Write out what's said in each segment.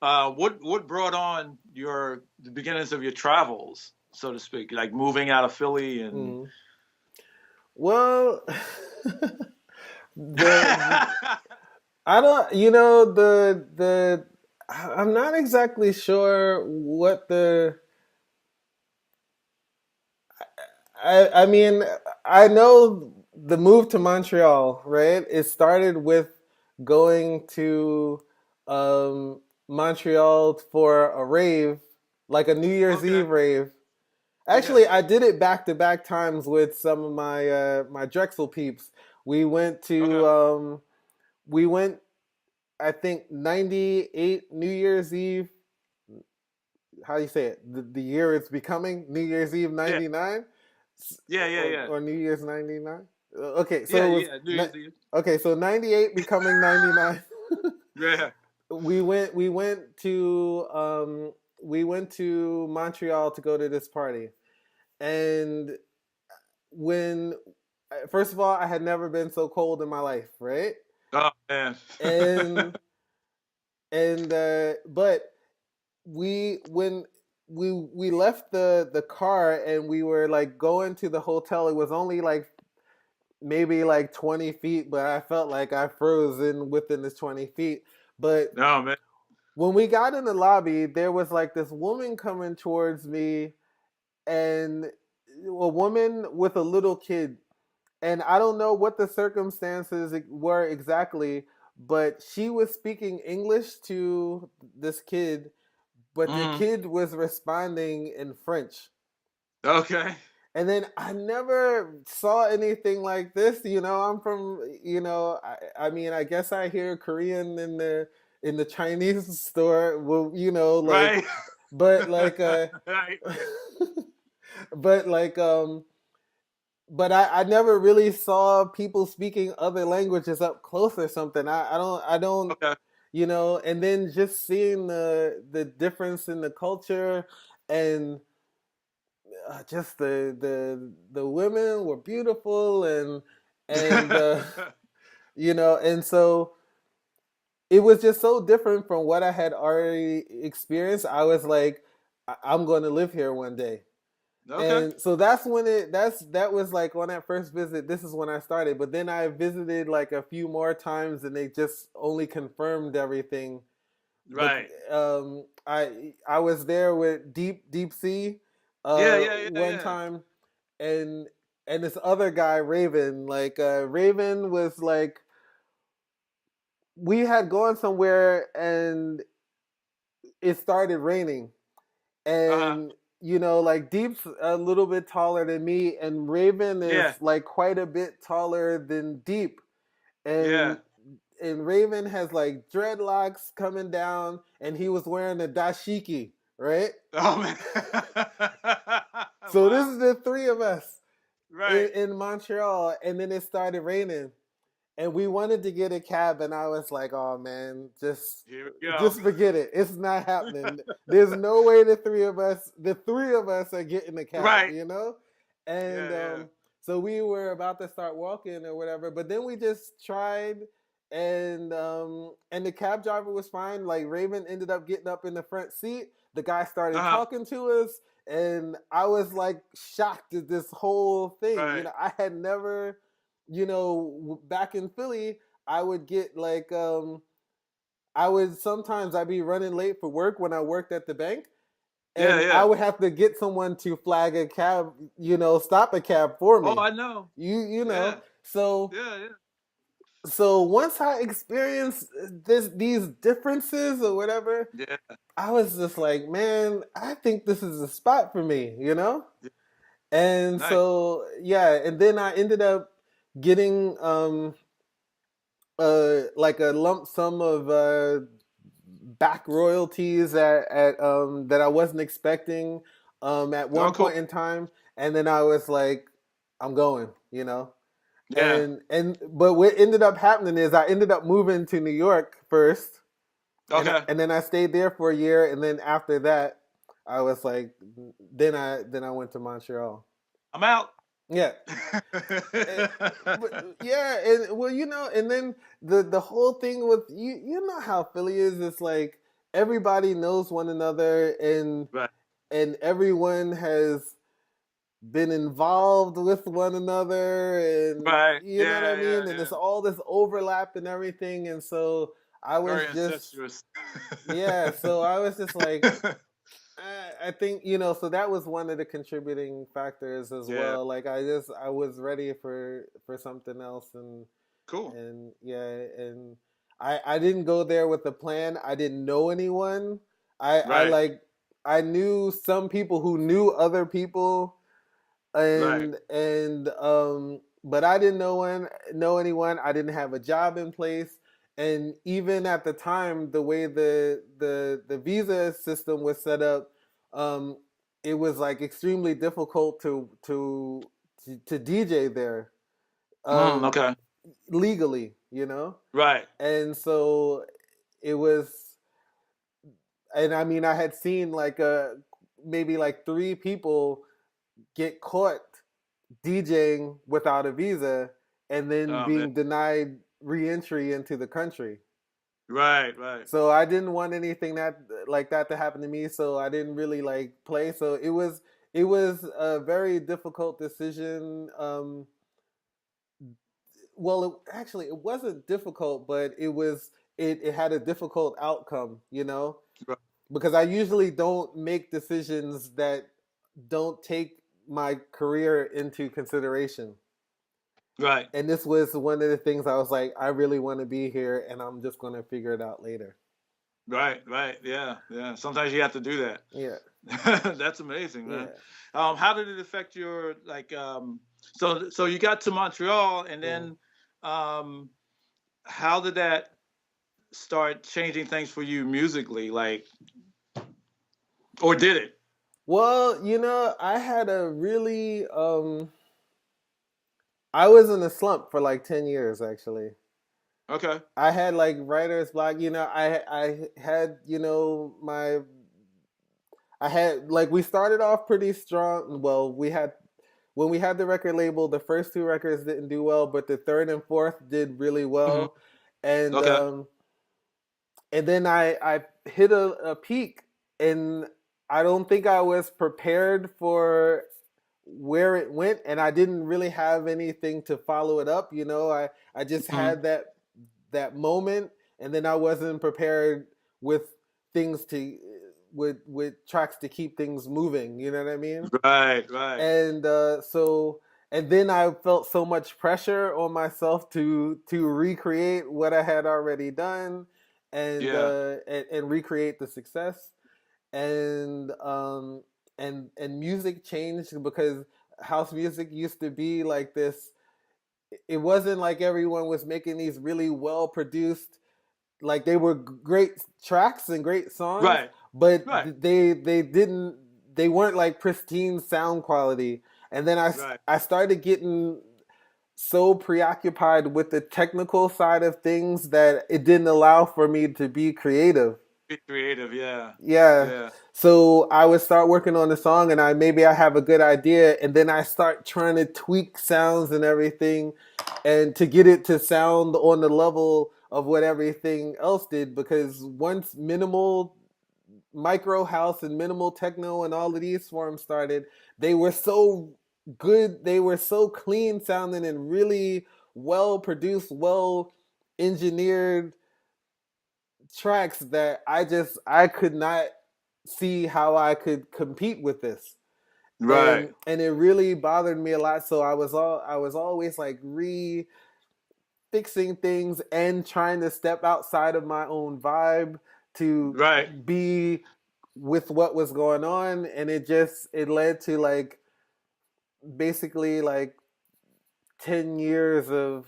What brought on the beginnings of your travels, so to speak, like moving out of Philly and Mm. Well, the I don't, I'm not exactly sure what I mean, I know the move to Montreal, right? It started with going to Montreal for a rave, like a New Year's okay, Eve rave. yeah, Actually, I did it back to back times with some of my Drexel peeps. We went okay, to we went I think 98 New Year's Eve. How do you say it? The year it's becoming New Year's Eve yeah, 99 yeah, yeah, or yeah, New Year's 99. Okay, yeah, so it was yeah. New Year's Eve. okay, so 98 becoming 99. Yeah. We went to Montreal to go to this party. And when first of all, I had never been so cold in my life, right? Oh man. And but when we left the car and we were like going to the hotel, it was only like maybe like 20 feet, but I felt like I froze in within this 20 feet. But No man. when we got in the lobby, there was like this woman coming towards me, and a woman with a little kid. And I don't know what the circumstances were exactly, but she was speaking English to this kid, but the Mm, kid was responding in French. okay. And then I never saw anything like this. I'm from, I mean, I guess I hear Korean in the Chinese store. Well, Right. but like, Right. but like, but I never really saw people speaking other languages up close or something. I don't, Okay. and then just seeing the difference in the culture and just the women were beautiful and and so it was just so different from what I had already experienced. I was like, I'm going to live here one day. Okay. And so that's when that was like on that first visit. This is when I started, but then I visited like a few more times, and they just only confirmed everything. But Right. I was there with Deep Sea Yeah, yeah, yeah, one yeah. time, and this other guy Raven, like Raven was like, we had gone somewhere and it started raining, Uh-huh. and like Deep's a little bit taller than me, and Raven Yeah. is like quite a bit taller than Deep, Yeah. and Raven has like dreadlocks coming down, and he was wearing a dashiki, right? Oh man. So this Wow. is the three of us Right. in Montreal, and then it started raining, and we wanted to get a cab, and I was like, "Oh man, Here we go. just forget it. It's not happening. There's no way the three of us are getting a cab, Right. And Yeah, yeah. so we were about to start walking or whatever, but then we just tried, and the cab driver was fine. Like Raven ended up getting up in the front seat. The guy started Uh-huh. talking to us, and I was like shocked at this whole thing. Right. I had never, back in Philly, I would get like I would sometimes I'd be running late for work when I worked at the bank, Yeah, and I yeah. would have to get someone to flag a cab, stop a cab for Oh, me. I know. You know. Yeah. So Yeah, yeah. once I experienced these differences or whatever, Yeah. I was just like, man, I think this is a spot for me. Yeah. And Nice. so yeah, and then I ended up getting like a lump sum of back royalties that I wasn't expecting at Oh, one cool. point in time, and then I was like, I'm going. Yeah. And but what ended up happening is I ended up moving to New York first, Okay. and then I stayed there for a year, and then after that, I was like, then I went to Montreal. I'm out. Yeah, Eh, but yeah, and well, and then the whole thing with you know how Philly is. It's like everybody knows one another, Right. and everyone has been involved with one another, and Right. you know what I Yeah. mean, Yeah. and Yeah. it's all this overlap and everything, and so I was Very just incestuous. yeah, so I was just like I think so that was one of the contributing factors as Yeah. well. Like I was ready for something else, Cool. and yeah, and I didn't go there with a plan. I didn't know anyone. I Right. like I knew some people who knew other people, Right. and but I didn't know anyone. I didn't have a job in place, and even at the time, the way the visa system was set up, um, it was like extremely difficult to DJ there, um, Okay. legally, you know. Right. And so it was, and I mean, I had seen like maybe like three people get caught DJing without a visa and then Oh man. being denied reentry into the country. Right. Right. So I didn't want anything like that to happen to me. So I didn't really like play. So it was a very difficult decision. Well, actually, it wasn't difficult, but it had a difficult outcome. Right. Because I usually don't make decisions that don't take my career into consideration. Right. And this was one of the things I was like, I really want to be here, and I'm just going to figure it out later. Right. Right. Yeah. Yeah. Sometimes you have to do that. Yeah, That's amazing, man. yeah, How did it affect your like? So you got to Montreal, and yeah. then um, how did that start changing things for you musically? Like, or did it? Well, I had a really, I was in a slump for like 10 years actually. Okay. I had like writer's block. I had my I had like we started off pretty strong. Well, we had when we had the record label, the first two records didn't do well, but the third and fourth did really Hmm. well, and Okay. um, and then I hit a peak, and I don't think I was prepared for where it went, and I didn't really have anything to follow it up. I just Hmm. had that moment, and then I wasn't prepared with things to with tracks to keep things moving. You know what I mean? Right. Right. And and then I felt so much pressure on myself to recreate what I had already done, Yeah. and recreate the success, and and music changed because house music used to be like this. It wasn't like everyone was making these really well produced, like they were great tracks and great songs, Right. but Right. they weren't like pristine sound quality. And then Right. I started getting so preoccupied with the technical side of things that it didn't allow for me to be creative. Be creative. Yeah. Yeah. Yeah. So I would start working on the song, and I have a good idea, and then I start trying to tweak sounds and everything, and to get it to sound on the level of what everything else did. Because once minimal micro house and minimal techno and all of these forms started, they were so good, they were so clean sounding and really well produced, well engineered tracks that I could not see how I could compete with this. Right. And it really bothered me a lot. So I was always like fixing things and trying to step outside of my own vibe to Right. be with what was going on, and it led to like basically like 10 years of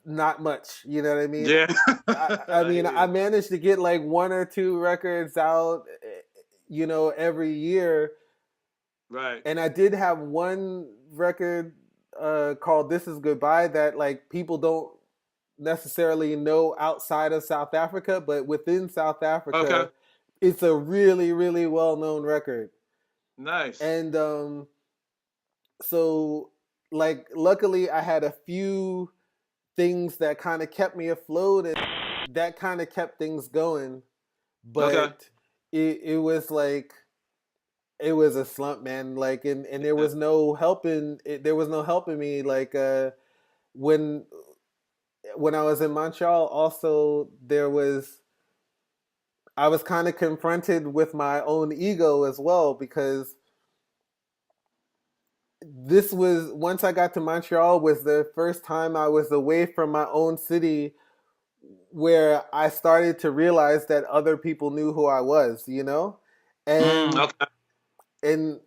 not much, you know what I mean? Yeah. I I mean, hear I you. managed to get like one or two records out, every year. Right. And I did have one record called "This Is Goodbye" that like people don't necessarily know outside of South Africa, but within South Okay. Africa, it's a really really well known record. Nice. And so like luckily I had a few things that kind of kept me afloat. that kind of kept things going, Okay. but it was like it was a slump, man. Like, and there Yeah. was no helping. There was no helping me. Like, when when I was in Montreal, also there was I was kind of confronted with my own ego as well because this was once I got to Montreal was the first time I was away from my own city where I started to realize that other people knew who I was, you know? And Okay. and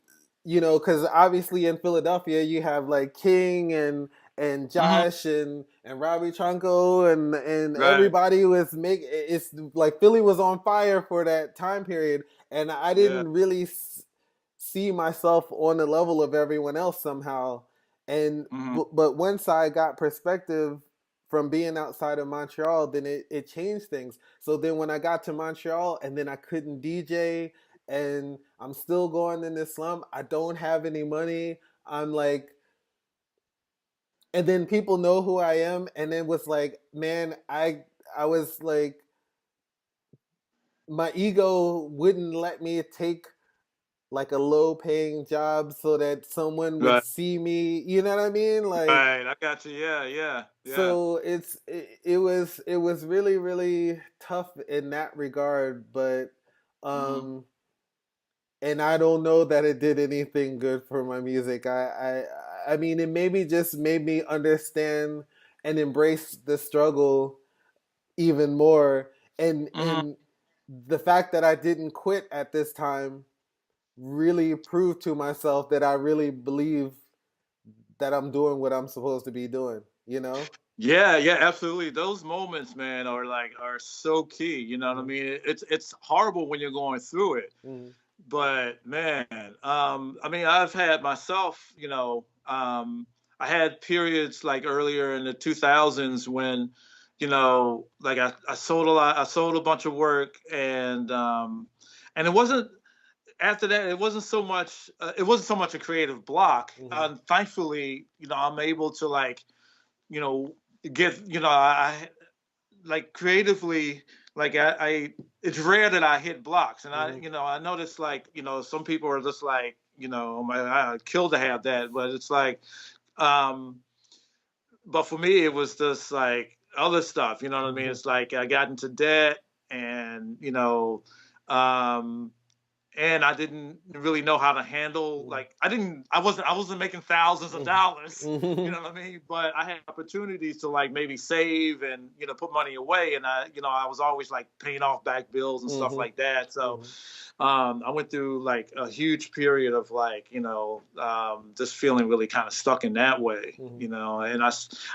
because obviously in Philadelphia you have like King and Hmm. Josh and Robbie Chanko and Right. everybody was make it's like Philly was on fire for that time period, and I Yeah. didn't really see myself on the level of everyone else somehow. And Hmm. but once I got perspective from being outside of Montreal, then it changed things. So then when I got to Montreal and then I couldn't DJ and I'm still going in this slump. I don't have any money. I'm like, and then people know who I am, and then was like, man, I was like, my ego wouldn't let me take like a low paying job so that someone would Right. see me. You know what I mean? Like, Right. I got you. Yeah. Yeah. Yeah. so it was really really tough in that regard, but Hmm. um and I don't know that it did anything good for my music. I mean, it maybe just made me understand and embrace the struggle even more, Hmm. and the fact that I didn't quit at this time really proved to myself that I really believe that I'm doing what I'm supposed to be doing. You know? Yeah, yeah, absolutely. Those moments, man, are so key. You know what I Mm-hmm. mean? It's horrible when you're going through it, Mm-hmm. but man, I mean, I've had myself. I had periods like earlier in the 2000s when, like I sold a lot. I sold a bunch of work, and it wasn't after that. It wasn't so much. It wasn't so much a creative block. Mm-hmm. Thankfully, I'm able to like you know get I like creatively like I it's rare that I hit blocks, and Mm-hmm. I notice like some people are just like I'd kill to have that, but it's like um but for me it was just like other stuff, you know what I mean? Mm-hmm. It's like I got into debt, and um and I didn't really know how to handle, like I wasn't making thousands of dollars, you Mm-hmm. know what I mean? But I had opportunities to like maybe save and put money away, and I was always like paying off back bills and stuff Mm-hmm. like that. So Mm-hmm. I went through like a huge period of like just feeling really kind of stuck in that way, Mm-hmm. and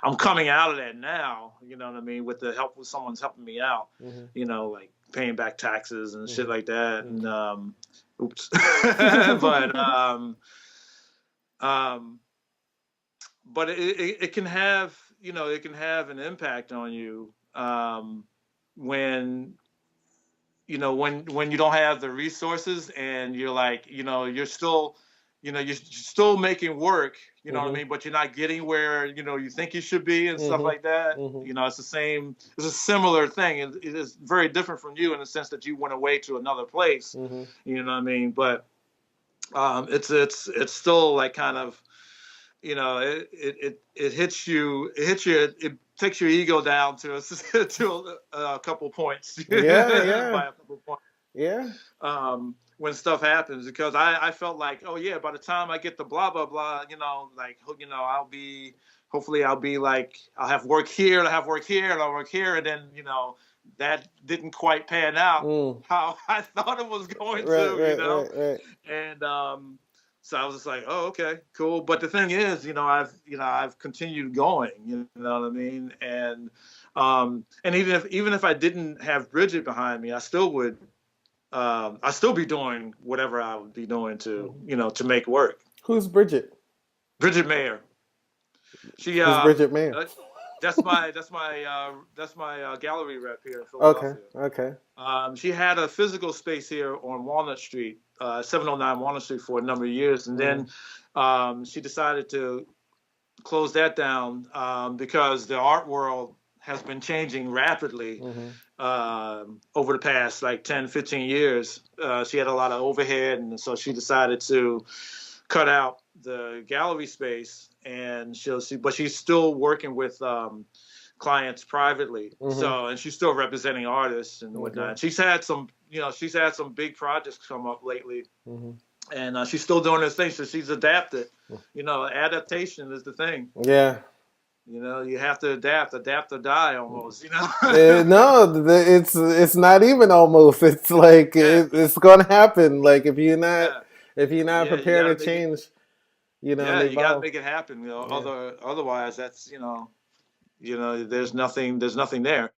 I'm coming out of that now, you know what I mean, with the help of someone's helping me out, Mm-hmm. like paying back taxes and shit Mm-hmm. like that, and Mm-hmm. oops. but um, but it can have an impact on you, when when you don't have the resources, and you're like you're still making work, you know what I Mm-hmm. mean, but you're not getting where you think you should be and stuff Mm-hmm. like that. Mm-hmm. It's a similar thing. It is very different from you in the sense that you went away to another place, Mm-hmm. you know what I mean, but it's still like kind of it it takes your ego down to a couple points Yeah, yeah, by a couple points, yeah. when stuff happens, because I felt like, oh yeah, by the time I get to blah blah blah, like I'll be hopefully I'll be like I'll have work here, I'll have work here, and I'll work here, and then that didn't quite pan out Mm. how I thought it was going Right, to, right, right, right. and so I was just like, oh, okay, cool. But the thing is, I've continued going. You know what I mean? And even if I didn't have Bridget behind me, I still be doing whatever I would be doing to Mm-hmm. to make work. Who's Bridget? Bridget Mayer, she Who's Bridget Mayer? uh, that's my gallery rep here in Okay, Philadelphia. okay. She had a physical space here on Walnut Street, 709 Walnut Street, for a number of years, and Mm-hmm. then she decided to close that down, because the art world has been changing rapidly Mhm. over the past like 10, 15 years. She had a lot of overhead, and so she decided to cut out the gallery space, and but she's still working with clients privately. Mhm. So, and she's still representing artists and Okay. whatnot. She's had some big projects come up lately, Mhm. and she's still doing her thing. So she's adapted. Adaptation is the thing. Yeah. You have to adapt or die almost. No, it's not even almost. It's like Yeah, it's gonna happen. Like yeah, if you're not yeah. You prepared got to to make it. change, and Yeah, you got to evolve. make it happen. Yeah. Otherwise, that's there's nothing there.